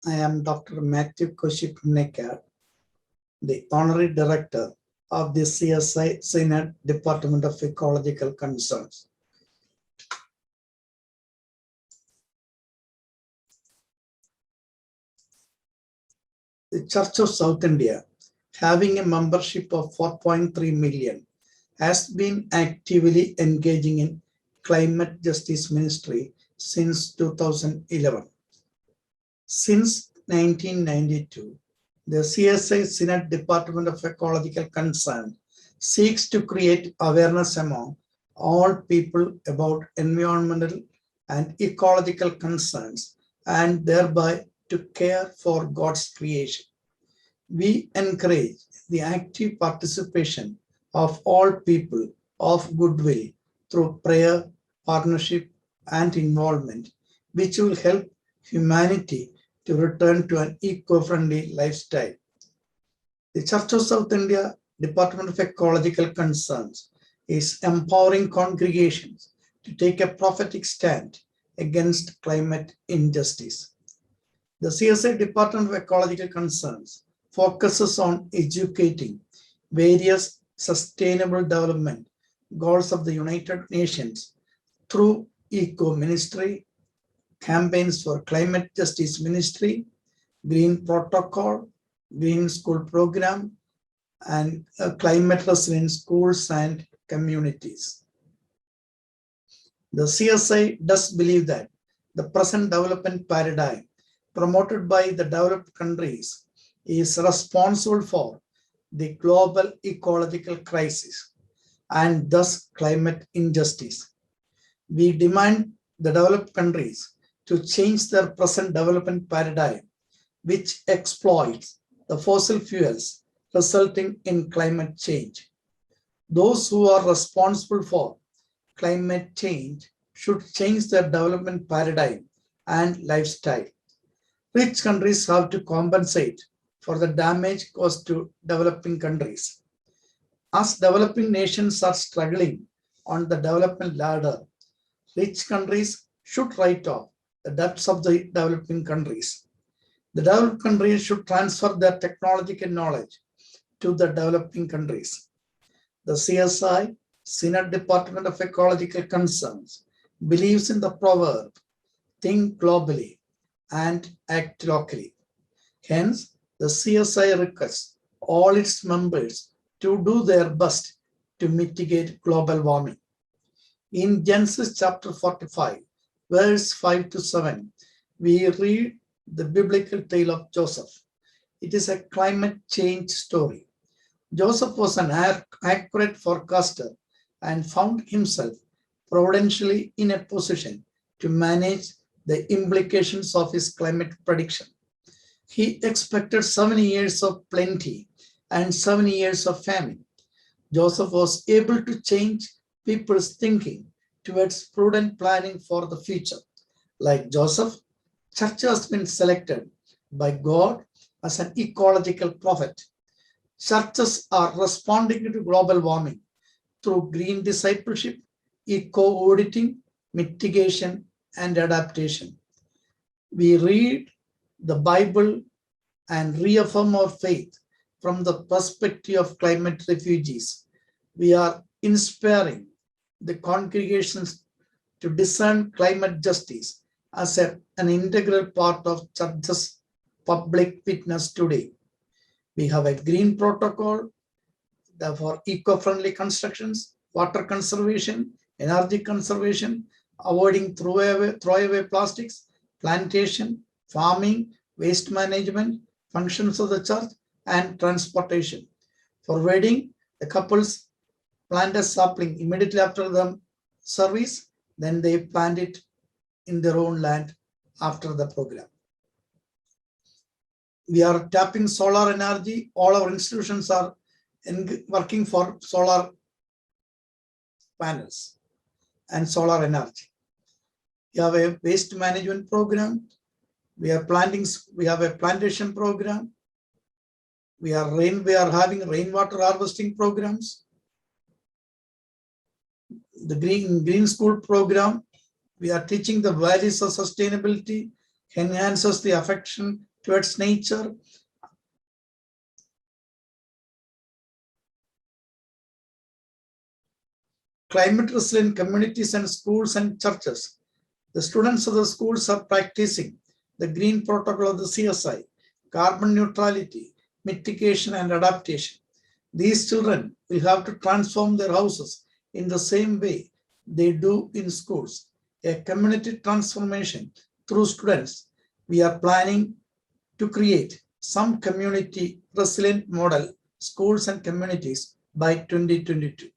I am Dr. Matthew Koshik-Neckar, the Honorary Director of the CSI Senate Department of Ecological Concerns. The Church of South India, having a membership of 4.3 million, has been actively engaging in climate justice ministry since 2011. Since 1992, the CSI Senate Department of Ecological Concern seeks to create awareness among all people about environmental and ecological concerns and thereby to care for God's creation. We encourage the active participation of all people of goodwill through prayer, partnership, and involvement, which will help humanity to return to an eco-friendly lifestyle. The Church of South India Department of Ecological Concerns is empowering congregations to take a prophetic stand against climate injustice. The CSI Department of Ecological Concerns focuses on educating various sustainable development goals of the United Nations through eco ministry, campaigns for climate justice ministry, green protocol, green school program, and climate resilient schools and communities. The CSI does believe that the present development paradigm promoted by the developed countries is responsible for the global ecological crisis and thus climate injustice. We demand the developed countries to change their present development paradigm, which exploits the fossil fuels, resulting in climate change. Those who are responsible for climate change should change their development paradigm and lifestyle. Rich countries have to compensate for the damage caused to developing countries. As developing nations are struggling on the development ladder, rich countries should write off the debts of the developing countries. The developed countries should transfer their technological knowledge to the developing countries. The CSI, Senate Department of Ecological Concerns, believes in the proverb, think globally and act locally. Hence, the CSI requests all its members to do their best to mitigate global warming. In Genesis chapter 45, verse 5 to 7, we read the biblical tale of Joseph. It is a climate change story. Joseph was an accurate forecaster and found himself providentially in a position to manage the implications of his climate prediction. He expected 7 years of plenty and 7 years of famine. Joseph was able to change people's thinking towards prudent planning for the future. Like Joseph, church has been selected by God as an ecological prophet. Churches are responding to global warming through green discipleship, eco-auditing, mitigation, and adaptation. We read the Bible and reaffirm our faith from the perspective of climate refugees. We are inspiring the congregations to discern climate justice as an integral part of church's public witness today. We have a green protocol for eco-friendly constructions, water conservation, energy conservation, avoiding throwaway plastics, plantation, farming, waste management, functions of the church, and transportation. For wedding, the couples plant a sapling immediately after the service, then they plant it in their own land after the program. We are tapping solar energy. All our institutions are working for solar panels and solar energy. We have a waste management program. We have a plantation program. We are having rainwater harvesting programs. The green school program, we are teaching the values of sustainability, enhances the affection towards nature, climate resilient communities and schools and churches. The students of the schools are practicing the green protocol of the CSI, carbon neutrality, mitigation and adaptation. These children will have to transform their houses in the same way they do in schools. A community transformation through students. We are planning to create some community resilient model schools and communities by 2022.